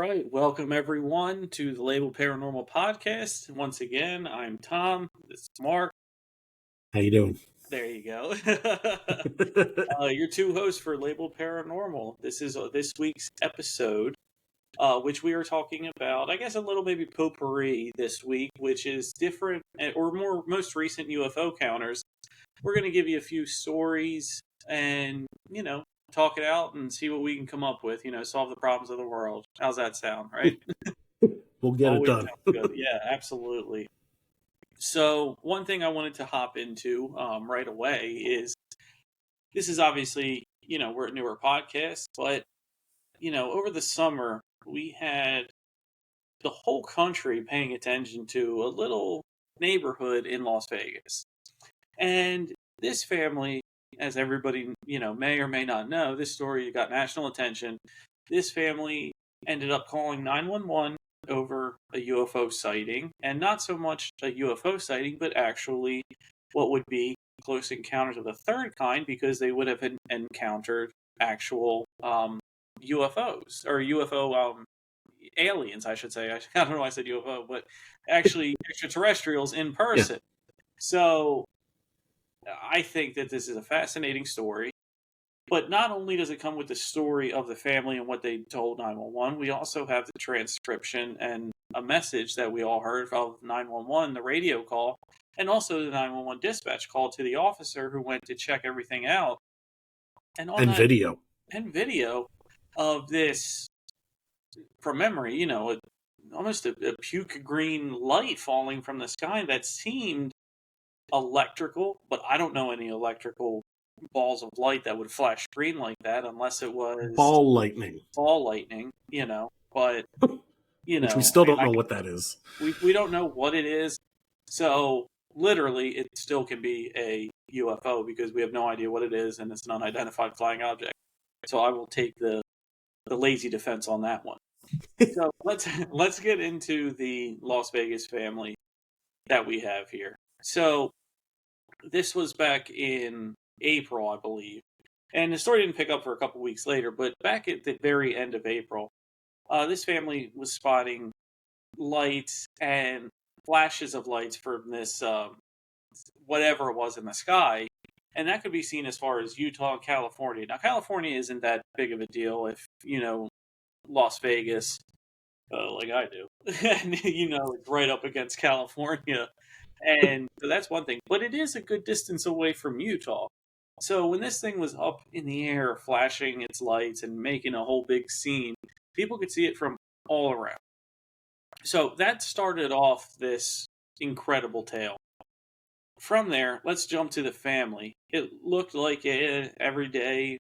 right, welcome everyone to the Label Paranormal podcast. Once again, I'm Tom. This is Mark. How you doing? There you go. Your two hosts for Label Paranormal. This is this week's episode, which we are talking about. I guess a little maybe potpourri this week, which is different or more most recent UFO counters. We're going to give you a few stories and talk it out and see what we can come up with. Solve the problems of the world. How's that sound? Right. We'll get it Always done. sounds good. Yeah, absolutely. So one thing I wanted to hop into right away is this is obviously, we're a newer podcast, but, over the summer, we had the whole country paying attention to a little neighborhood in Las Vegas. And this family, as everybody, may or may not know, this story got national attention. This family ended up calling 911 over a UFO sighting, and not so much a UFO sighting, but actually what would be close encounters of the third kind, because they would have encountered actual UFOs or UFO aliens, I should say. I don't know why I said UFO, but actually extraterrestrials in person. Yeah. So I think that this is a fascinating story. But not only does it come with the story of the family and what they told 911, we also have the transcription and a message that we all heard of 911, the radio call, and also the 911 dispatch call to the officer who went to check everything out. And video. And video of this, from memory, almost a puke green light falling from the sky that seemed electrical, but I don't know any electrical balls of light that would flash green like that unless it was ball lightning, but which we still don't know what that is. We don't know what it is, so literally it still can be a UFO because we have no idea what it is and it's an unidentified flying object. So I will take the lazy defense on that one. So let's get into the Las Vegas family that we have here. So this was back in April, I believe. And the story didn't pick up for a couple weeks later, but back at the very end of April, this family was spotting lights and flashes of lights from this, whatever it was in the sky. And that could be seen as far as Utah and California. Now, California isn't that big of a deal if, Las Vegas, like I do. And, it's right up against California. And so that's one thing. But it is a good distance away from Utah. So when this thing was up in the air, flashing its lights and making a whole big scene, people could see it from all around. So that started off this incredible tale. From there, let's jump to the family. It looked like a everyday,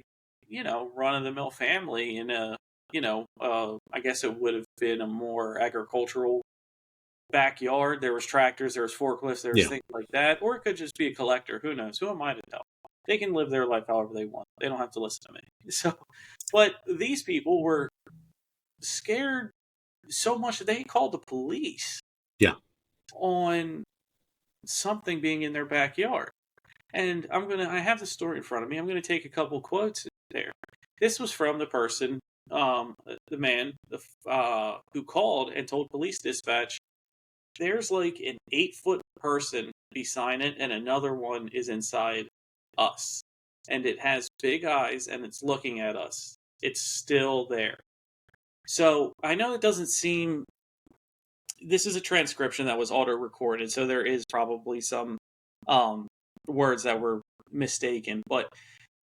run-of-the-mill family in a, I guess it would have been a more agricultural backyard. There was tractors, there was forklifts, there was things like that. Or it could just be a collector. Who knows? Who am I to tell? They can live their life however they want. They don't have to listen to me. So, but these people were scared so much that they called the police. Yeah. On something being in their backyard. And I have the story in front of me. I'm going to take a couple quotes there. This was from the person, the man who called and told police dispatch, there's like an 8-foot person beside it and another one is inside us. And it has big eyes and it's looking at us. It's still there. So I know it doesn't seem... This is a transcription that was auto-recorded, so there is probably some words that were mistaken. But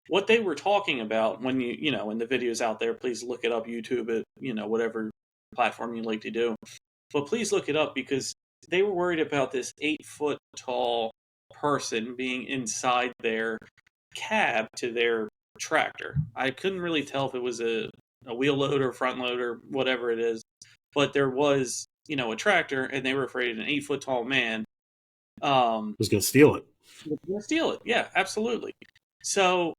what they were talking about when when the video's out there, please look it up, YouTube it, whatever platform you like to do. But please look it up because they were worried about this 8-foot tall person being inside their cab to their tractor. I couldn't really tell if it was a wheel load or front load or whatever it is, but there was a tractor, and they were afraid an 8-foot tall man was going to steal it. Was going to steal it. Yeah, absolutely. So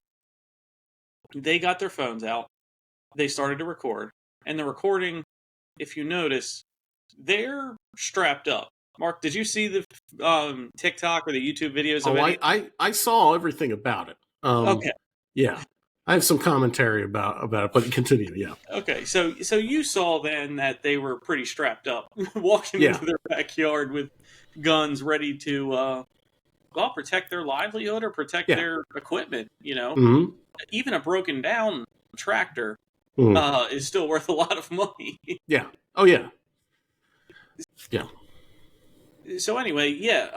they got their phones out. They started to record, and the recording, if you notice, they're strapped up. Mark, did you see the TikTok or the YouTube videos of it? I saw everything about it. Okay. Yeah. I have some commentary about it, but continue. Yeah. Okay, so you saw then that they were pretty strapped up, walking Yeah. into their backyard with guns, ready to well, protect their livelihood or protect Yeah. their equipment. Mm-hmm. Even a broken down tractor Mm-hmm. is still worth a lot of money. Yeah. Oh yeah. Yeah. So anyway, yeah,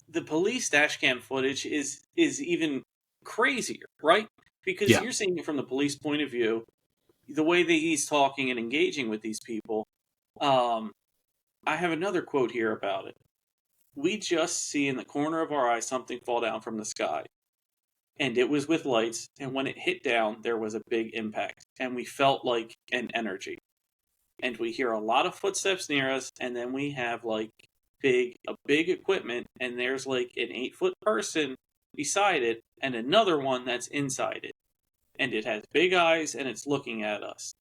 the police dash cam footage is even crazier, right? Because Yeah. you're seeing it from the police point of view, the way that he's talking and engaging with these people. Um, I have another quote here about it. We just see in the corner of our eye something fall down from the sky. And it was with lights, and when it hit down, there was a big impact, and we felt like an energy. And we hear a lot of footsteps near us, and then we have like a big equipment, and there's like an 8-foot person beside it, and another one that's inside it. And it has big eyes, and it's looking at us.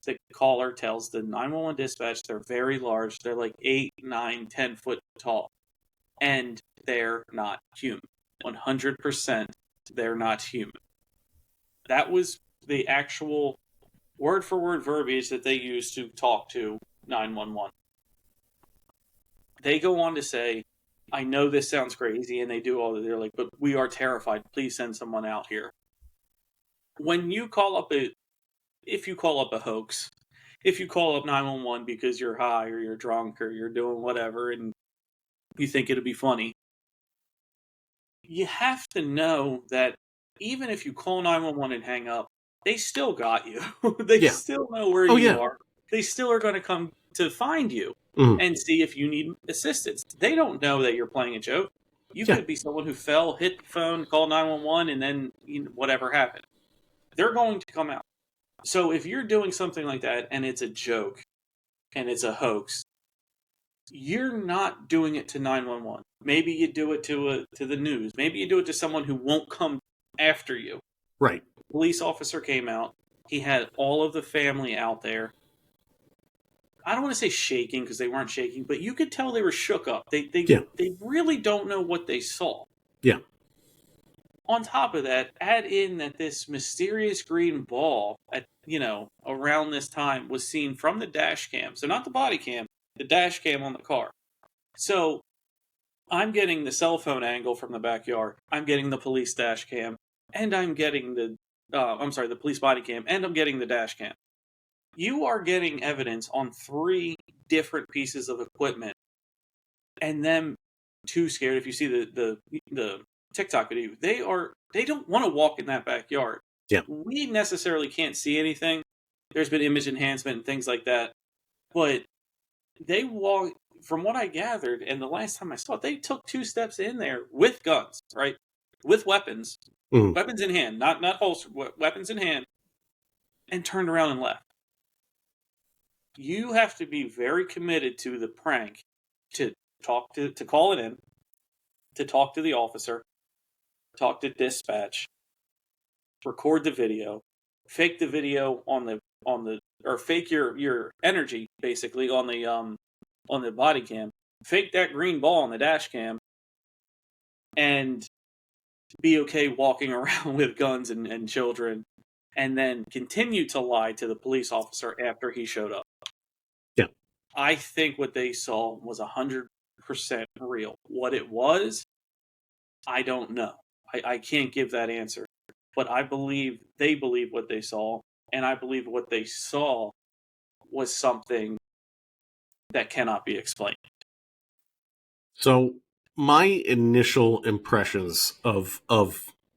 The caller tells the 911 dispatch they're very large. They're like 8, 9, 10 foot tall. And they're not human. 100% they're not human. That was the actual word for word verbiage that they used to talk to 911. They go on to say, I know this sounds crazy, and they do all that. They're like, but we are terrified. Please send someone out here. When you call up if you call up a hoax, if you call up 911 because you're high or you're drunk or you're doing whatever and you think it'll be funny, you have to know that even if you call 911 and hang up, they still got you. They still know where you are. They still are going to come to find you and see if you need assistance. They don't know that you're playing a joke. You could be someone who fell, hit the phone, called 911, and then whatever happened. They're going to come out. So if you're doing something like that and it's a joke and it's a hoax, you're not doing it to 911. Maybe you do it to the news. Maybe you do it to someone who won't come after you. Right. The police officer came out. He had all of the family out there. I don't want to say shaking because they weren't shaking, but you could tell they were shook up. They really don't know what they saw. Yeah. On top of that, add in that this mysterious green ball at around this time was seen from the dash cam. So not the body cam, the dash cam on the car. So I'm getting the cell phone angle from the backyard. I'm getting the police dash cam, and I'm getting the police body cam, and I'm getting the dash cam. You are getting evidence on 3 different pieces of equipment, and them too scared. If you see the TikTok video, they don't want to walk in that backyard. Yeah. We necessarily can't see anything. There's been image enhancement and things like that, but they walk. From what I gathered, and the last time I saw it, they took 2 steps in there with guns, right, with weapons, weapons in hand, not holster, weapons in hand, and turned around and left. You have to be very committed to the prank to call it in, to talk to the officer, talk to dispatch, record the video, fake the video on the or fake your energy basically on the body cam, fake that green ball on the dash cam, and be okay walking around with guns and children, and then continue to lie to the police officer after he showed up. Yeah. I think what they saw was 100% real. What it was, I don't know. I can't give that answer. But I believe they believe what they saw, and I believe what they saw was something that cannot be explained. So my initial impressions of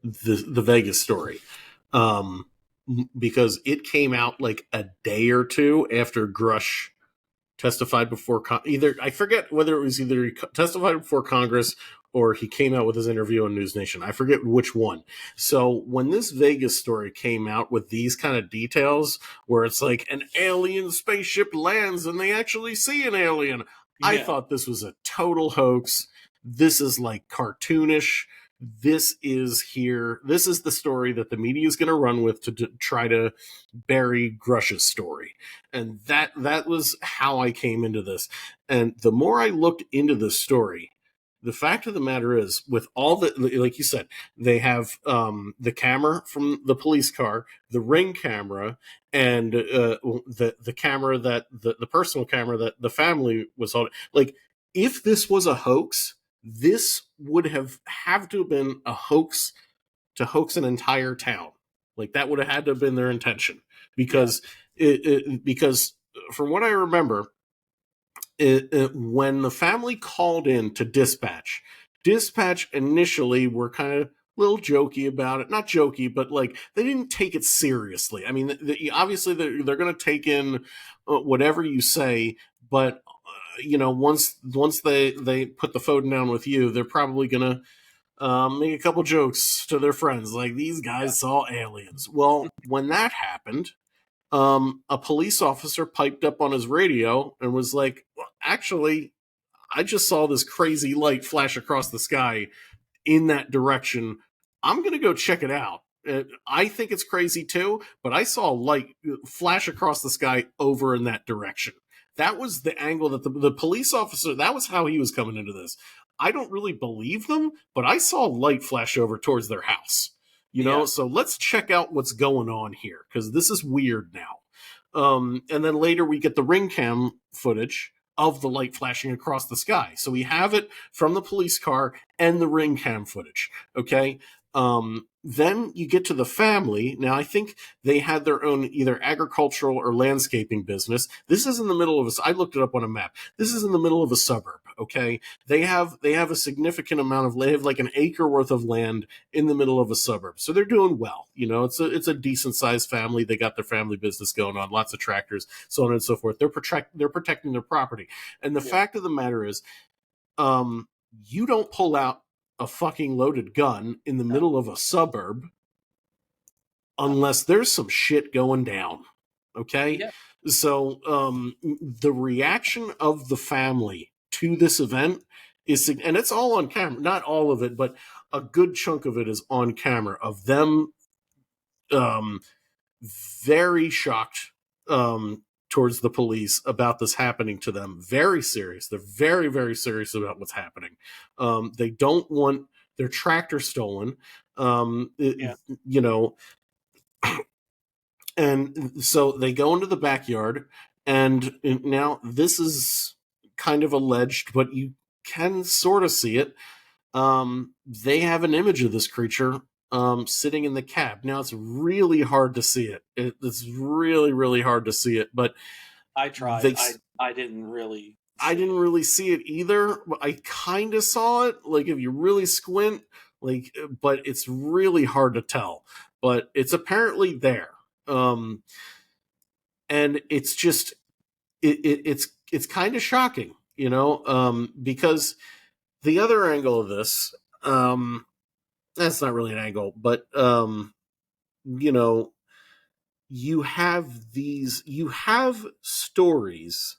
the Vegas story, because it came out like a day or two after Grush testified before I forget whether it was either he testified before Congress or he came out with his interview on News Nation. I forget which one. So when this Vegas story came out with these kind of details where it's like an alien spaceship lands and they actually see an alien, I thought this was a total hoax. This is like cartoonish. This is the story that the media is going to run with to try to bury Grush's story. And that was how I came into this. And the more I looked into this story, the fact of the matter is, with all the, like you said, they have the camera from the police car, the ring camera, and the camera that the personal camera that the family was on. Like, if this was a hoax, this would have to have been a hoax to hoax an entire town. Like, that would have had to have been their intention, Yeah. because because from what I remember, when the family called in to dispatch initially were kind of a little jokey about it. Not jokey, but like, they didn't take it seriously. I mean, obviously they're going to take in whatever you say, but once they put the phone down with you, they're probably going to make a couple jokes to their friends, like, these Yeah. guys saw aliens. Well, when that happened, a police officer piped up on his radio and was like, well, actually, I just saw this crazy light flash across the sky in that direction. I'm going to go check it out. I think it's crazy too, but I saw a light flash across the sky over in that direction. That was the angle that the police officer, that was how he was coming into this. I don't really believe them, but I saw a light flash over towards their house. Yeah. So let's check out what's going on here, because this is weird now. And then later we get the ring cam footage of the light flashing across the sky. So we have it from the police car and the ring cam footage. Okay. Then you get to the family. Now, I think they had their own either agricultural or landscaping business. This is in the middle of I looked it up on a map. This is in the middle of a suburb. Okay. They have a significant amount they have like an acre worth of land in the middle of a suburb. So they're doing well. It's a decent sized family. They got their family business going on, lots of tractors, so on and so forth. They're protecting their property. And the Yeah. fact of the matter is, you don't pull out a fucking loaded gun in the No. middle of a suburb No. unless there's some shit going down. Okay? Yeah. So the reaction of the family to this event and it's all on camera. Not all of it, but a good chunk of it is on camera, of them very shocked towards the police about this happening to them. Very serious. They're very, very serious about what's happening. They don't want their tractor stolen. Yeah. You know, and so they go into the backyard, and now this is kind of alleged, but you can sort of see it. They have an image of this creature sitting in the cab. Now, it's really hard to see it. It's really, really hard to see it, but I tried. I didn't really I see didn't it. really see it either. But I kind of saw it, like, if you really squint, like, but it's really hard to tell. But it's apparently there, and it's just it's kind of shocking, because the other angle of this, that's not really an angle, but you know, you have stories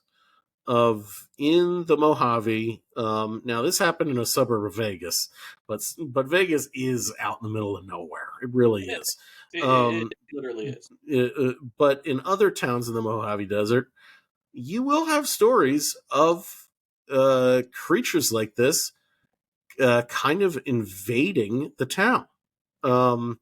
of, in the Mojave. Now, this happened in a suburb of Vegas, but Vegas is out in the middle of nowhere. It really It is. is. It Um, literally is. but in other towns in the Mojave Desert, you will have stories of creatures like this kind of invading the town. Um,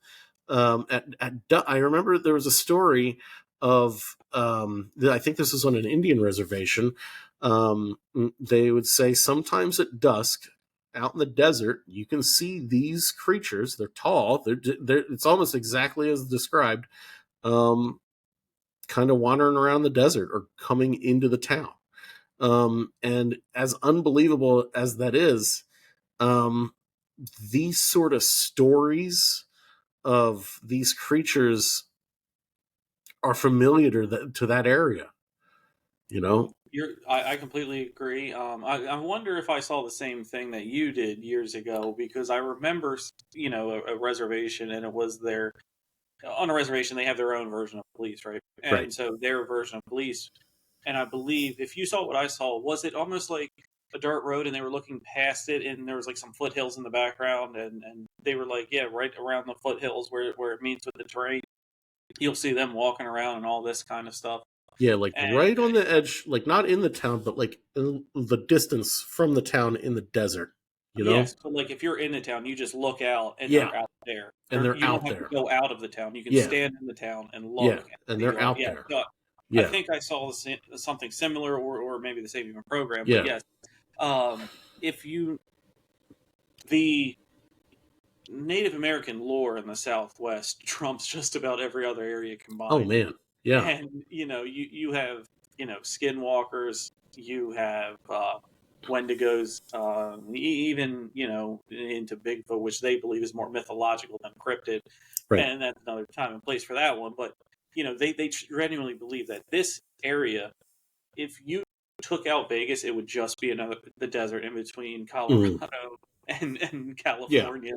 I remember there was a story of, I think this was on an Indian reservation. They would say sometimes at dusk, out in the desert, you can see these creatures. They're tall. It's almost exactly as described. Um, Kind of wandering around the desert or coming into the town. And as unbelievable as that is, um, these sort of stories of these creatures are familiar to that area, you know? I completely agree. I wonder if I saw the same thing that you did years ago, because I remember, a reservation, and it was on a reservation, they have their own version of police, right? Right. And so their version of police, and I believe if you saw what I saw, was it almost like a dirt road, and they were looking past it, and there was like some foothills in the background, and they were like, yeah, right around the foothills where it meets with the terrain, you'll see them walking around and all this kind of stuff. Yeah, like And right on the edge, like not in the town, but like in the distance from the town in the desert. you know? Yes, but like if you're in the town, you just look out and Yeah, they're out there. and they're You don't out have to there. go out of the town. You can Yeah, stand in the town and yeah, look and and see they're all. out Yeah, there. so I Yeah, think I saw something similar, or maybe the same even program. But yeah. yes, um, if you the Native American lore in the Southwest trumps just about every other area Oh combined. man, yeah, And you have skinwalkers, you have Wendigos, even into Bigfoot, which they believe is more mythological than cryptid, right. and that's another time and place for that one. But they genuinely believe that this area, if you took out Vegas, it would just be the desert in between Mhm. Colorado and Yeah, California.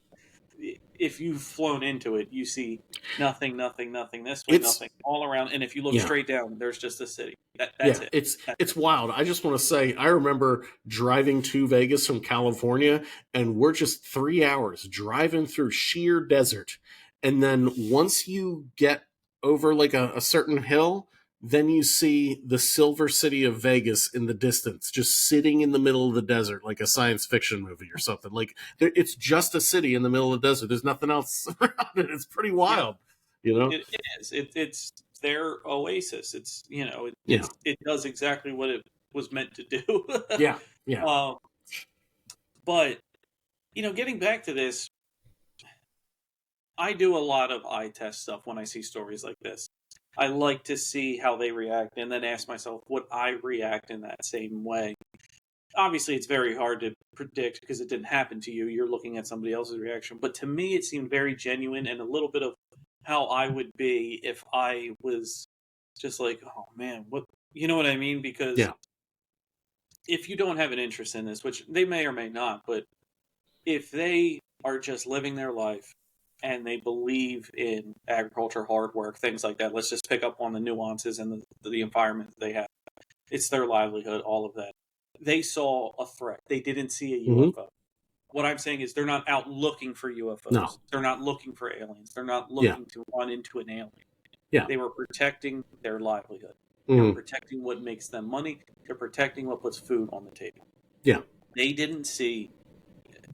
If you've flown into it, you see nothing, nothing, nothing this way, it's nothing all around. And if you look yeah. straight down, there's just a city. That's Yeah, it. it's That's it's it. wild. I just want to say, I remember driving to Vegas from California, and we're just 3 hours driving through sheer desert. And then once you get over like a certain hill, then you see the silver city of Vegas in the distance, just sitting in the middle of the desert, like a science fiction movie or something. Like it's just a city in the middle of the desert. There's nothing else around it. It's pretty Yeah, wild, you know? it is. It's their oasis. Yeah, It does exactly what it was meant to do. yeah, yeah, um, but getting back to this, I do a lot of eye test stuff when I see stories like this. I like to see how they react and then ask myself, would I react in that same way? Obviously, it's very hard to predict because it didn't happen to you. You're looking at somebody else's reaction. But to me, it seemed very genuine and a little bit of how I would be if I was just like, oh man, what, you know what I mean? Because yeah. if you don't have an interest in this, which they may or may not, but if they are just living their life and they believe in agriculture, hard work, things like that, let's just pick up on the nuances and the environment that they have. It's their livelihood, all of that. They saw a threat. They didn't see a Hmm. UFO. What I'm saying is they're not out looking for No, UFOs. They're not looking for aliens. They're not yeah, looking to run into an alien. yeah. They were protecting their livelihood. They were Hmm. protecting what makes them money. They're protecting what puts food on the table. Yeah, They didn't see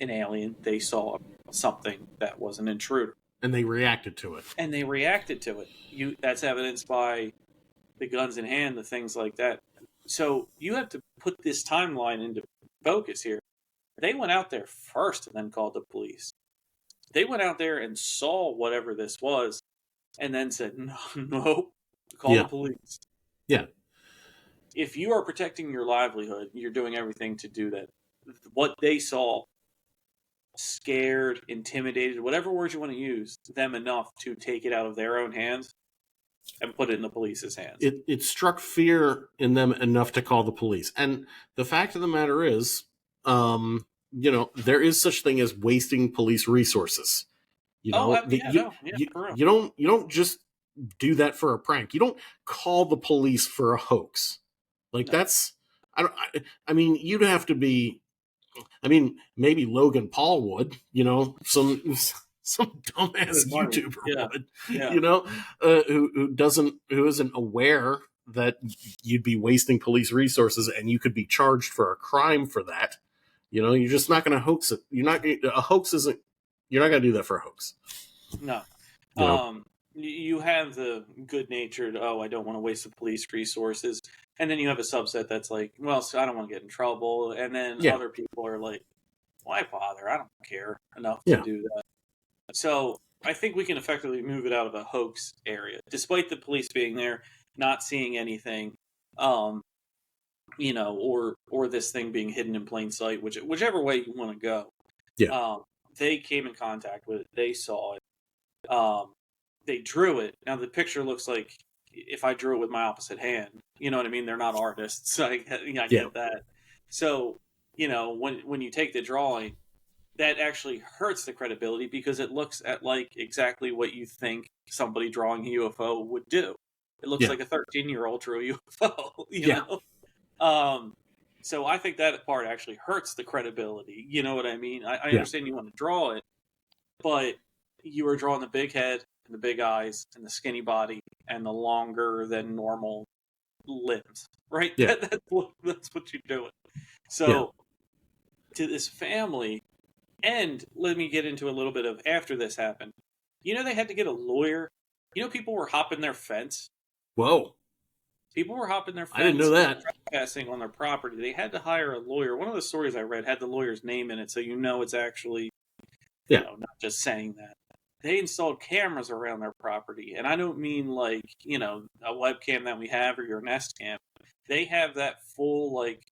an alien. They saw something that was an intruder. and they reacted to it. And they reacted to it. That's evidenced by the guns in hand, the things like that. So you have to put this timeline into focus here. They went out there first and then called the police. They went out there and saw whatever this was and then said, no, no, call the Yeah, police. yeah, If you are protecting your livelihood, you're doing everything to do that. What they saw scared, intimidated, whatever words you want to use, them enough to take it out of their own hands and put it in the police's hands. it struck fear in them enough to call the police. And the fact of the matter is, there is such thing as wasting police resources. Oh, yeah, You, no, yeah, you for real. you don't just do that for a prank. You don't call the police for a hoax. Like No, that's I don't. I mean, you'd have to be. I mean, maybe Logan Paul would, some dumbass good money. YouTuber Yeah, would, yeah, who isn't aware that you'd be wasting police resources and you could be charged for a crime for that. You're just not going to hoax it. A hoax isn't. You're not going to do that for a hoax. no. You know. You have the good natured, oh, I don't want to waste the police resources. And then you have a subset that's like, well, so I don't want to get in trouble. And then Yeah. other people are like, why bother? I don't care enough to Yeah. do that. So I think we can effectively move it out of a hoax area, despite the police being there, not seeing anything, or this thing being hidden in plain sight, whichever way you want to go. Yeah. They came in contact with it. They saw it. They drew it. Now the picture looks like if I drew it with my opposite hand. You know what I mean? They're not artists. I Yeah. get that. So when you take the drawing, that actually hurts the credibility because it looks at like exactly what you think somebody drawing a UFO would do. It looks Yeah. like a 13-year-old drew a UFO. Yeah. So I think that part actually hurts the credibility. You know what I mean? I Yeah. understand you want to draw it, but you are drawing the big head and the big eyes and the skinny body and the longer than normal limbs, right? Yeah. That's what you're doing. So to this family, And let me get into a little bit of after this happened. They had to get a lawyer. People were hopping their fence. Whoa. People were hopping their I didn't know fence and that. trespassing on their property. They had to hire a lawyer. One of the stories I read had the lawyer's name in it, so it's actually, Yeah. not just saying that. They installed cameras around their property, and I don't mean like, a webcam that we have or your Nest cam. They have that full like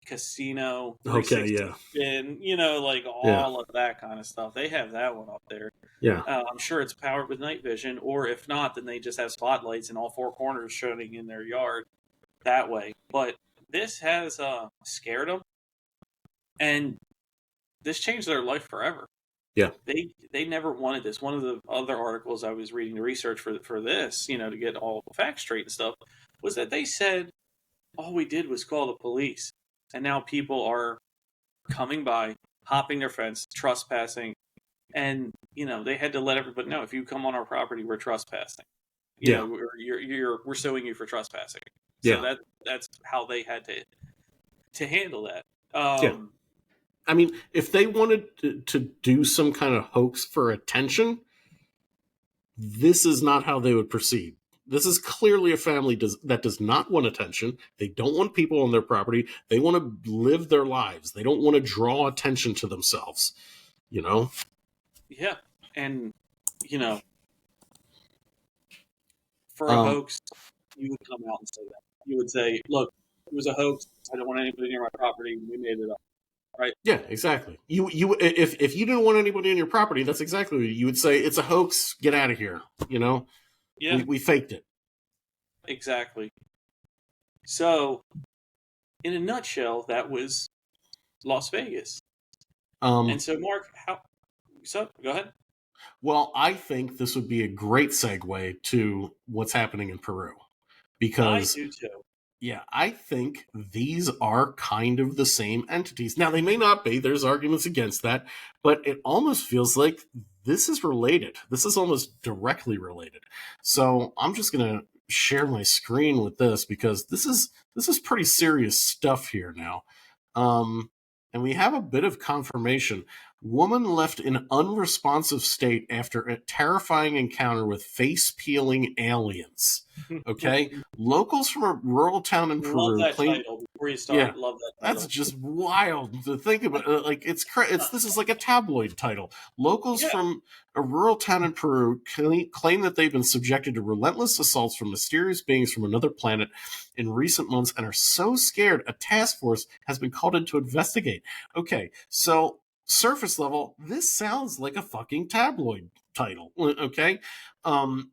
casino Okay, 360 yeah. spin, like Yeah. all of that kind of stuff. They have that one up there. Yeah. I'm sure it's powered with night vision, or if not, then they just have spotlights in all four corners showing in their yard that way. But this has scared them, and this changed their life forever. Yeah. They never wanted this. One of the other articles I was reading, the research for this, to get all the facts straight and stuff, was that they said all we did was call the police, and now people are coming by, hopping their fence, trespassing, and they had to let everybody know, if you come on our property, we're trespassing. Yeah. We're suing you for trespassing. So Yeah. that's how they had to handle that. Yeah. I mean, if they wanted to do some kind of hoax for attention, this is not how they would proceed. This is clearly a family that does not want attention. They don't want people on their property. They want to live their lives. They don't want to draw attention to themselves. Yeah, and you know, for a Um, hoax, you would come out and say that. You would say, "Look, it was a hoax. I don't want anybody near my property. We made it up." Right? yeah, exactly. If you didn't want anybody on your property, that's exactly what you would say. It's a hoax. Get out of here. Yeah, We faked it. exactly. So, in a nutshell, that was Las Vegas. And Um, so, Mark, go ahead. well, I think this would be a great segue to what's happening in Peru I because do too. yeah, I think these are kind of the same entities. Now, they may not be, there's arguments against that, but it almost feels like this is related. This is almost directly related. So I'm just going to share my screen with this because this is pretty serious stuff here now. And we have a bit of confirmation. Woman left in unresponsive state after a terrifying encounter with face-peeling aliens. Okay? Locals from a rural town in Love Peru that claim, title. Before you yeah, start, love that that's title. just wild to think about. Like it's this is like a tabloid title. Locals Yeah, from a rural town in Peru claim that they've been subjected to relentless assaults from mysterious beings from another planet in recent months and are so scared a task force has been called in to investigate. Okay, so surface level, this sounds like a fucking tabloid title. Okay, um,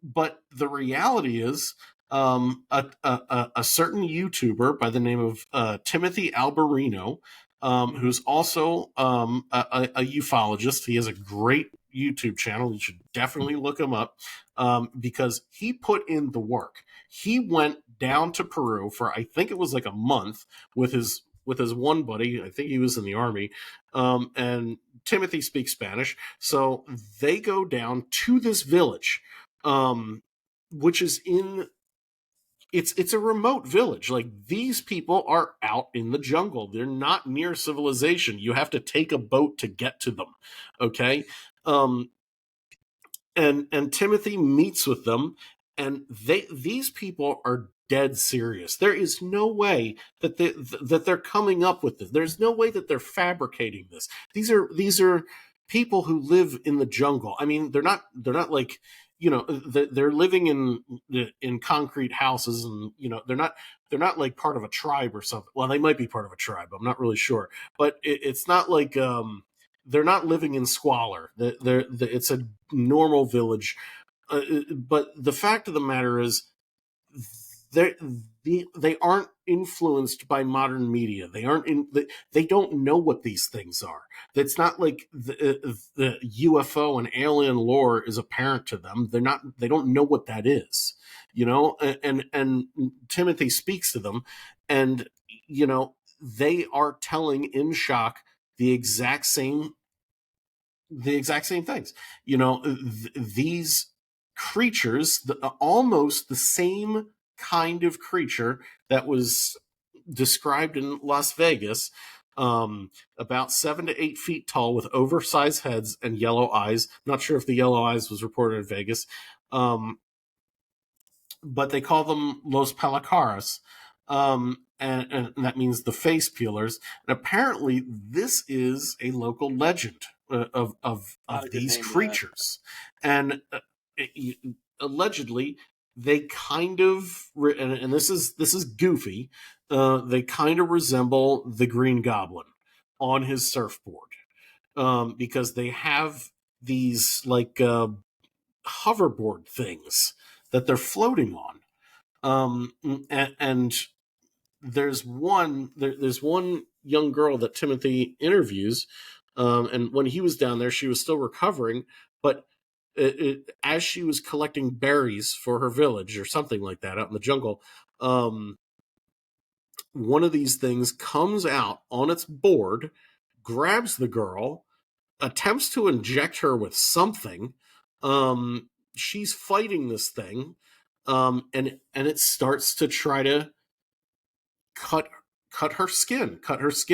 but the reality is a certain YouTuber by the name of Timothy Alberino, who's also a ufologist. He has a great YouTube channel. You should definitely look him up because he put in the work. He went down to Peru for I think it was like a month with his one buddy. I think he was in the army, and Timothy speaks Spanish, so they go down to this village, which is in it's a remote village. Like these people are out in the jungle. They're not near civilization. You have to take a boat to get to them. Okay. Um, and Timothy meets with them, and these people are dead serious. There is no way that they're coming up with this. There's no way that they're fabricating this. These are people who live in the jungle. I mean, they're not like they're living in concrete houses, and they're not like part of a tribe or something. Well, they might be part of a tribe. I'm not really sure, but it's not like they're not living in squalor. It's a normal village. But the fact of the matter is, they they aren't influenced by modern media. They don't know what these things are. It's not like the UFO and alien lore is apparent to them. They don't know what that is. And Timothy speaks to them, and they are telling in shock the exact same things. These creatures, almost the same kind of creature that was described in Las Vegas, about 7 to 8 feet tall with oversized heads and yellow eyes. Not sure if the yellow eyes was reported in Vegas. But they call them Los Palacaras. And that means the face peelers. And apparently, this is a local legend of Not a good these name to that. creatures. And allegedly, they kind of, and this is goofy. They kind of resemble the Green Goblin on his surfboard, because they have these like hoverboard things that they're floating on. And there's one young girl that Timothy interviews, and when he was down there, she was still recovering, but as she was collecting berries for her village or something like that out in the jungle, one of these things comes out on its board, grabs the girl, attempts to inject her with something. She's fighting this thing, and it starts to try to cut her skin,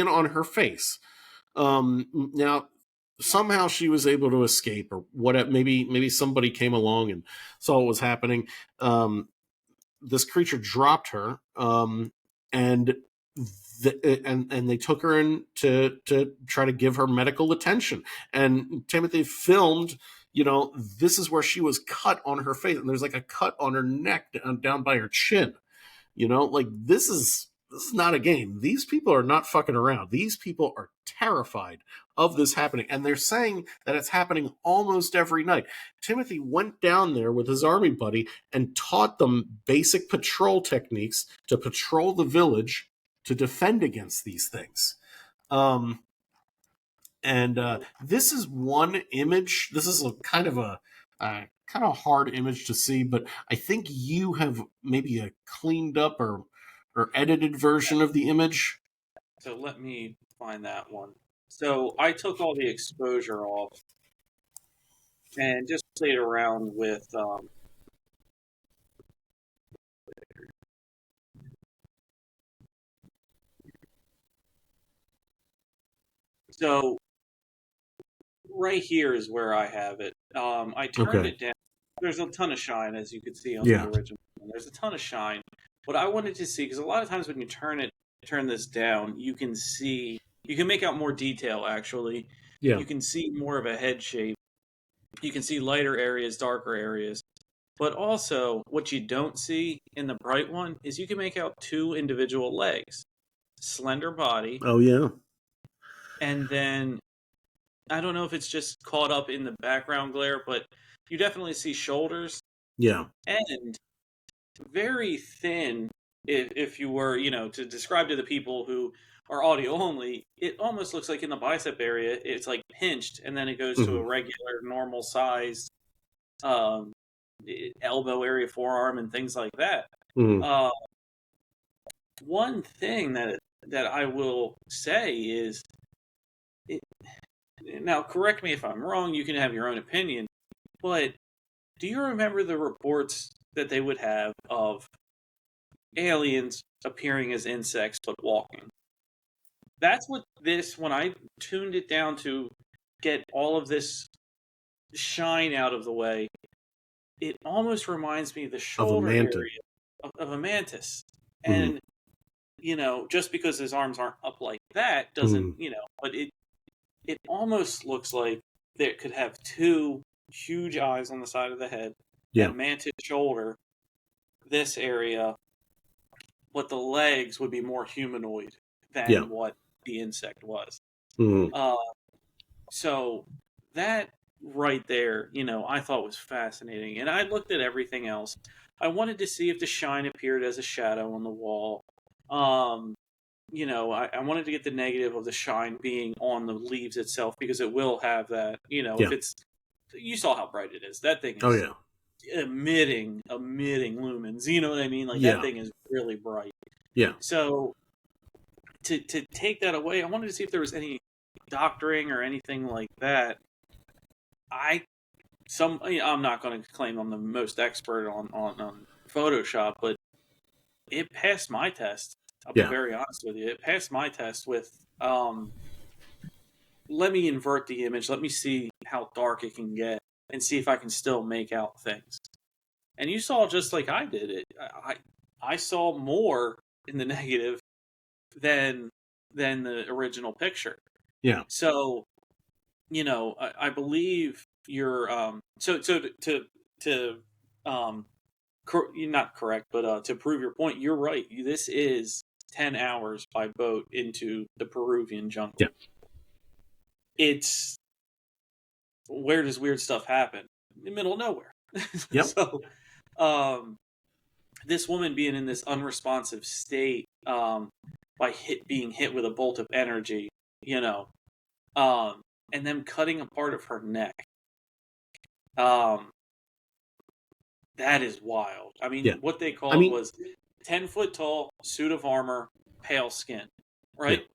on her face. Now, somehow she was able to escape, or what? Maybe somebody came along and saw what was happening. This creature dropped her, and and they took her in to try to give her medical attention. And Timothy filmed, this is where she was cut on her face, and there's like a cut on her neck down by her chin. Like this is not a game. These people are not fucking around. These people are terrified of this happening, and they're saying that it's happening almost every night. Timothy went down there with his army buddy and taught them basic patrol techniques to patrol the village to defend against these things. And this is one image. This is a kind of hard image to see, but I think you have maybe a cleaned up or edited version of the image. So let me find that one. So I took all the exposure off and just played around with. So right here is where I have it. I turned Okay. it down. There's a ton of shine, as you could see on Yeah. the original. There's a ton of shine. What I wanted to see, because a lot of times when you turn this down, you can make out more detail. Actually, Yeah. you can see more of a head shape. You can see lighter areas, darker areas. But also, what you don't see in the bright one is you can make out two individual legs, slender body, Oh yeah. and then I don't know if it's just caught up in the background glare, but you definitely see shoulders Yeah. and very thin. If you were, to describe to the people who are audio only, it almost looks like in the bicep area, it's like pinched, and then it goes to a Mm-hmm. regular, normal sized um, elbow area, forearm, and things like that. Mm-hmm. Uh, One thing that I will say is, it, now correct me if I'm wrong. You can have your own opinion, but do you remember the reports that they would have of aliens appearing as insects but walking? That's what when I tuned it down to get all of this shine out of the way, it almost reminds me of the Of a shoulder manta. area of a mantis. Mm-hmm. And, just because his arms aren't up like that doesn't, Mm-hmm. but it almost looks like they could have two huge eyes on the side of the head, Yeah. that mantis shoulder, this area, but the legs would be more humanoid Yeah. than what the insect was. Mm-hmm. Uh, so that right there, I thought was fascinating. And I looked at everything else. I wanted to see if the shine appeared as a shadow on the wall. Um, I wanted to get the negative of the shine being on the leaves itself, because it will have that, Yeah. if it's, you saw how bright it is. That thing Oh is yeah. emitting lumens. You know what I mean? Like that Yeah. thing is really bright. Yeah. So to take that away, I wanted to see if there was any doctoring or anything like that. I'm not going to claim I'm the most expert on Photoshop, but it passed my test. I'll be Yeah. very honest with you. It passed my test with let me invert the image, let me see how dark it can get, and see if I can still make out things. And you saw just like I did it. I saw more in the negative than the original picture. Yeah. So, I believe you're to you're not correct, but to prove your point, you're right. This is 10 hours by boat into the Peruvian jungle. Yeah. It's where does weird stuff happen? In the middle of nowhere. Yep. So, this woman being in this unresponsive state, by being hit with a bolt of energy, and them cutting a part of her neck. That is wild. I mean, Yeah. what they called was 10-foot tall, suit of armor, pale skin, right? Yeah.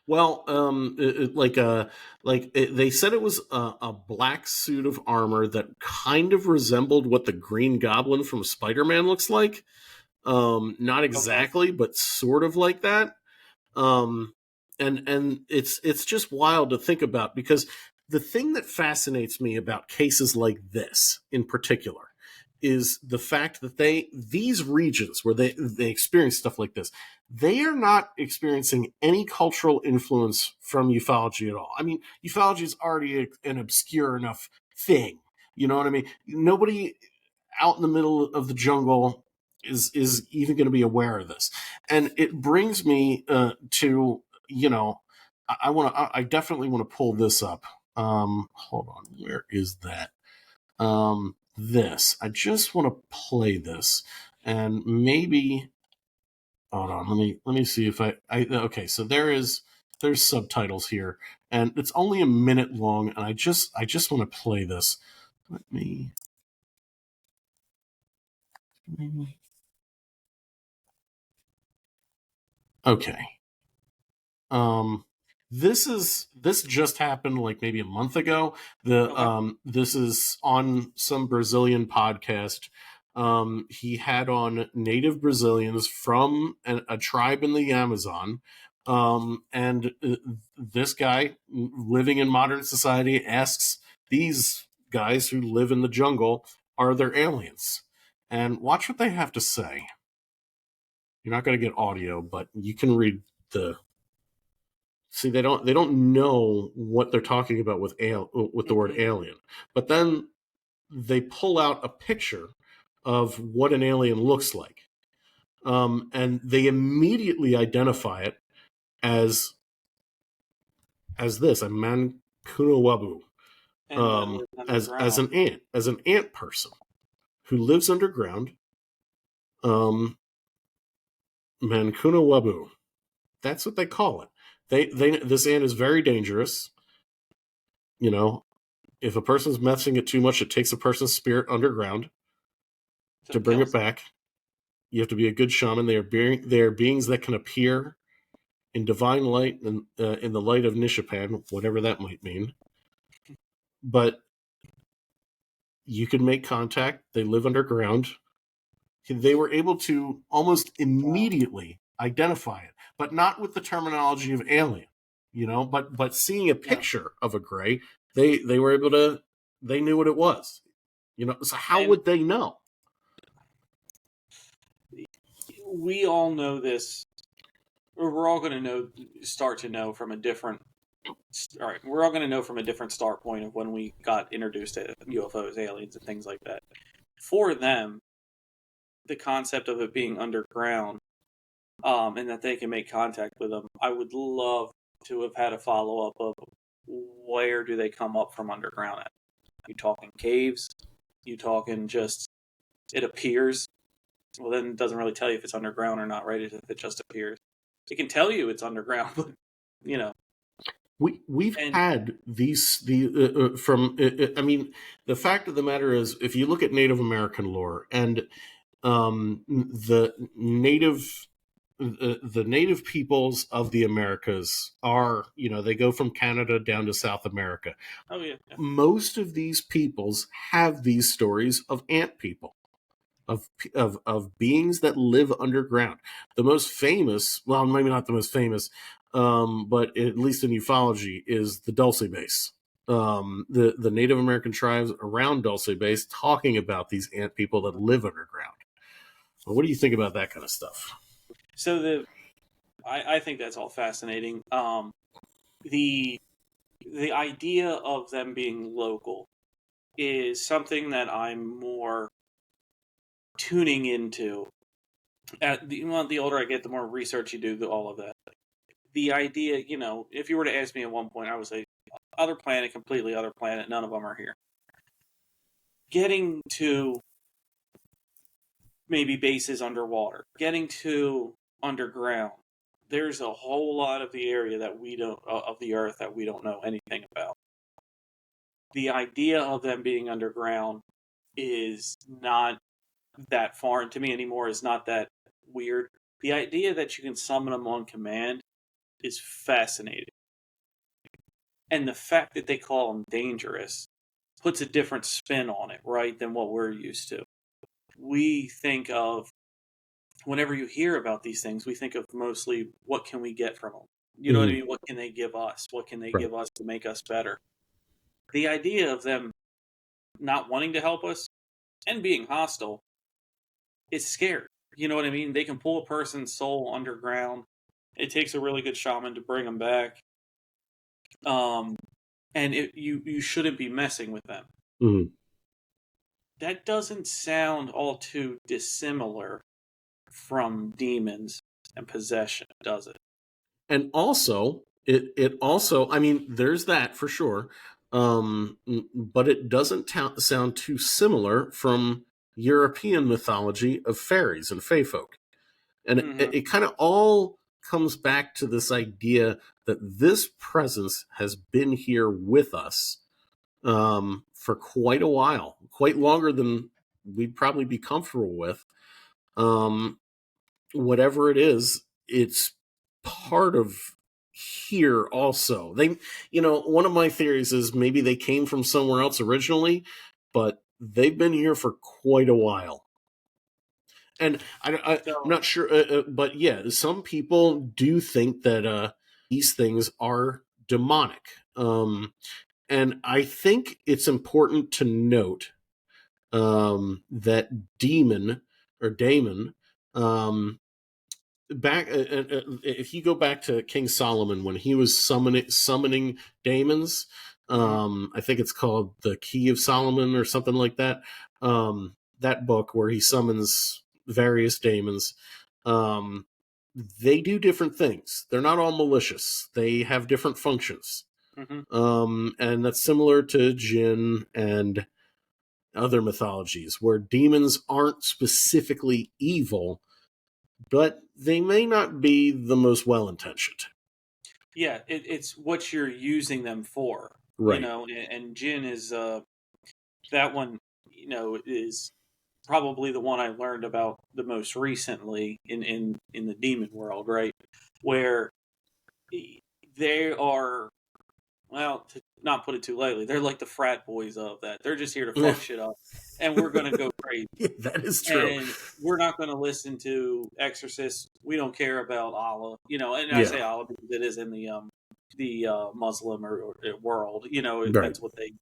Well, they said it was a black suit of armor that kind of resembled what the Green Goblin from Spider-Man looks like. Not exactly, but sort of like that. And it's just wild to think about, because the thing that fascinates me about cases like this in particular is the fact that these regions where they experience stuff like this, they are not experiencing any cultural influence from ufology at all. I mean, ufology is already an obscure enough thing. You know what I mean? Nobody out in the middle of the jungle is even going to be aware of this. And it brings me to, I definitely want to pull this up. Hold on, where is that? This. I just want to play this, and maybe hold on. Let me see if I okay. So there's subtitles here, and it's only a minute long, and I just want to play this. Let me. Okay. This just happened like maybe a month ago. This is on some Brazilian podcast. He had on native Brazilians from a tribe in the Amazon. And this guy living in modern society asks these guys who live in the jungle, are there aliens? And watch what they have to say. You're not going to get audio, but you can read the. See, they don't know what they're talking about with the word alien, but then they pull out a picture of what an alien looks like, and they immediately identify it as this a mankunawabu, as an ant person who lives underground. Mankunawabu. That's what they call it. This ant is very dangerous. If a person's messing it too much, it takes a person's spirit underground to bring it back. You have to be a good shaman. They are beings that can appear in divine light and in the light of Nishapan, whatever that might mean. But you can make contact. They live underground. They were able to almost immediately identify it, but not with the terminology of alien, but seeing a picture of a gray, they were able to, they knew what it was, so how would they know? We all know this, or we're all going to start to know from a different, all right, we're all going to know from a different start point of when we got introduced to UFOs, aliens, and things like that. For them, the concept of it being underground, and that they can make contact with them, I would love to have had a follow-up of where do they come up from underground at? You talking caves? You talking just it appears? Well, then it doesn't really tell you if it's underground or not, right? If it just appears. It can tell you it's underground, but, We've had these from. I mean, the fact of the matter is, if you look at Native American lore and the native peoples of the Americas are, they go from Canada down to South America. Oh yeah. Most of these peoples have these stories of ant people. of beings that live underground. The most famous, well, maybe not the most famous, but at least in ufology, is the Dulce base. The Native American tribes around Dulce base talking about these ant people that live underground. Well, what do you think about that kind of stuff? So I think that's all fascinating. The the idea of them being local is something that I'm more tuning into. The older I get, the more research you do, all of that. The idea, if you were to ask me at one point, I would say other planet, completely other planet. None of them are here. Getting to maybe bases underwater, getting to underground. There's a whole lot of the area that we don't of the Earth that we don't know anything about. The idea of them being underground is not that foreign to me anymore. Is not that weird. The idea that you can summon them on command is fascinating. And the fact that they call them dangerous puts a different spin on it, right, than what we're used to. We think of, whenever you hear about these things, we think of mostly what can we get from them? You know what I mean? What can they give us? What can they give us to make us better? The idea of them not wanting to help us and being hostile is scary. You know what I mean? They can pull a person's soul underground. It takes a really good shaman to bring them back. And you shouldn't be messing with them. That doesn't sound all too dissimilar from demons and possession, does it? And also, it also, I mean, there's that for sure, but it doesn't sound too similar from European mythology of fairies and fae folk. And it kind of all comes back to this idea that this presence has been here with us for quite a while, quite longer than we'd probably be comfortable with. Whatever it is, it's part of here also. They, one of my theories is maybe they came from somewhere else originally, but they've been here for quite a while. And I'm not sure, but yeah, some people do think that these things are demonic. And I think it's important to note that demon or daemon, back if you go back to King Solomon when he was summoning daemons, I think it's called the Key of Solomon or something like that. That book where he summons various daemons. They do different things. They're not all malicious. They have different functions. And that's similar to jinn and other mythologies where demons aren't specifically evil, but they may not be the most well-intentioned. Yeah, it's what you're using them for, right? And jinn is that one, is probably the one I learned about the most recently in the demon world, right? Where they are, well, to not put it too lightly, they're like the frat boys of that. They're just here to fuck shit up, and we're gonna go crazy. Yeah, that is true. And we're not going to listen to exorcists. We don't care about Allah, And I say Allah because it is in the Muslim or world, right. That's what they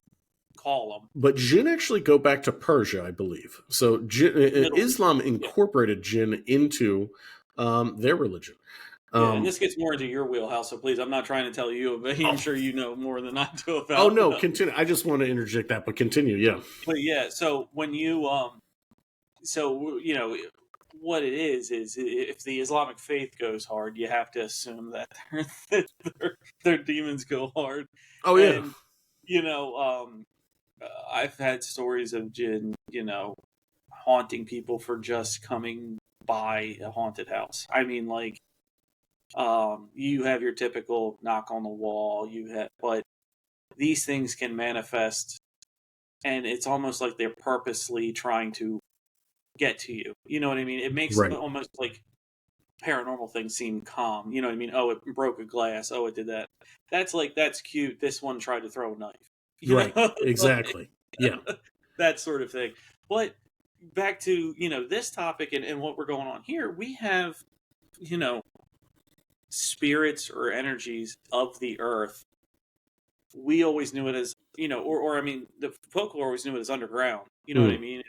call them. But jinn actually go back to Persia, I believe. So Islam incorporated jinn into their religion. And this gets more into your wheelhouse, so please, I'm not trying to tell you, but I'm sure you know more than I do about. Oh no, continue. I just want to interject that, but continue. Yeah. But yeah, so when you what it is if the Islamic faith goes hard, you have to assume that their demons go hard. Oh yeah. And I've had stories of jinn, haunting people for just coming by a haunted house. I mean, like, you have your typical knock on the wall, but these things can manifest, and it's almost like they're purposely trying to get to you. You know what I mean? It makes almost like paranormal things seem calm. You know what I mean? Oh, it broke a glass. Oh, it did that. That's cute. This one tried to throw a knife. Right. Exactly. Yeah. That sort of thing. But back to, this topic and what we're going on here, we have, you know, spirits or energies of the earth. We always knew it as, or I mean, the folklore always knew it as underground. You know what I Mm. mean?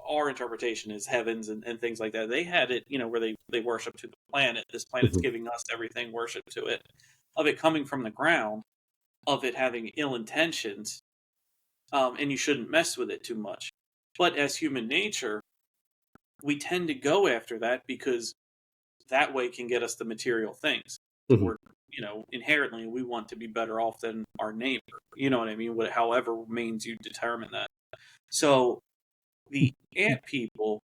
Our interpretation is heavens and things like that. They had it, where they worship to the planet. This planet's Mhm. giving us everything, worship to it. Of it coming from the ground, of it having ill intentions, and you shouldn't mess with it too much. But as human nature, we tend to go after that because that way can get us the material things. Mhm. We're, inherently we want to be better off than our neighbor. You know what I mean? However means you determine that. So the ant people,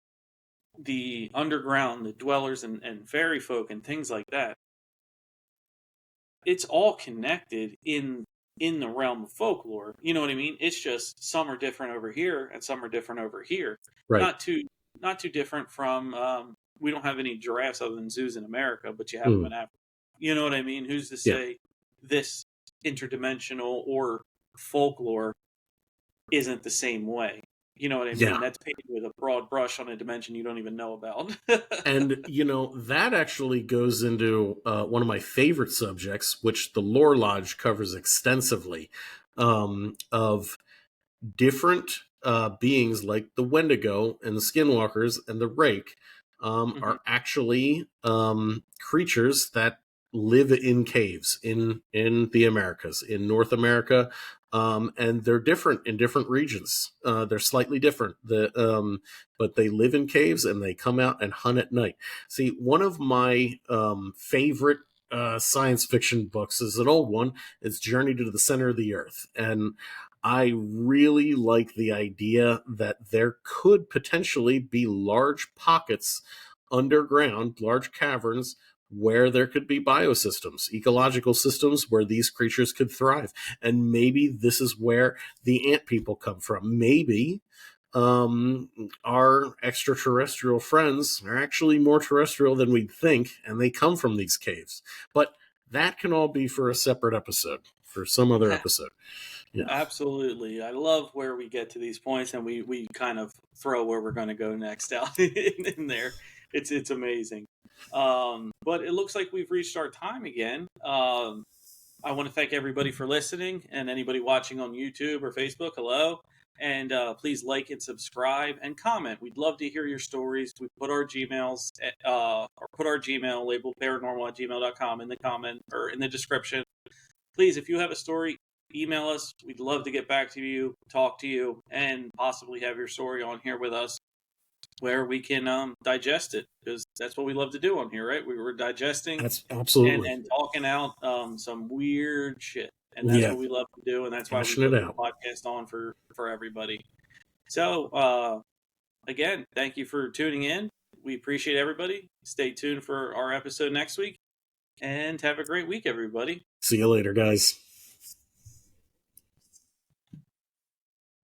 the underground, the dwellers and fairy folk and things like that, it's all connected in the realm of folklore. You know what I mean? It's just some are different over here and some are different over here. Right. Not too not too different from we don't have any giraffes other than zoos in America, but you have them Mm. in Africa. You know what I mean? Who's to Yeah. say this interdimensional or folklore isn't the same way? You know what I mean? Yeah. That's painted with a broad brush on a dimension you don't even know about. And, that actually goes into one of my favorite subjects, which the Lore Lodge covers extensively, of different beings like the Wendigo and the Skinwalkers and the Rake Mhm. are actually creatures that live in caves in the Americas, in North America, and they're different in different regions. They're slightly different. But they live in caves and they come out and hunt at night. See, one of my favorite science fiction books is an old one. It's Journey to the Center of the Earth, and I really like the idea that there could potentially be large pockets underground, large caverns, where there could be biosystems, ecological systems where these creatures could thrive. And maybe this is where the ant people come from. Maybe our extraterrestrial friends are actually more terrestrial than we'd think, and they come from these caves. But that can all be for a separate episode, for some other episode. Yeah. Absolutely. I love where we get to these points and we kind of throw where we're going to go next out in there. It's amazing. But it looks like we've reached our time again. I want to thank everybody for listening and anybody watching on YouTube or Facebook. Hello. And please like and subscribe and comment. We'd love to hear your stories. We put our Gmails or put our Gmail labeled paranormal@gmail.com in the comment or in the description. Please, if you have a story, email us. We'd love to get back to you, talk to you, and possibly have your story on here with us where we can digest it, because that's what we love to do on here, right? We were digesting That's and, absolutely. and talking out some weird shit. And that's Yeah. what we love to do. And that's why we Hashing it put the out. podcast on for everybody. So, again, thank you for tuning in. We appreciate everybody. Stay tuned for our episode next week and have a great week, everybody. See you later, guys.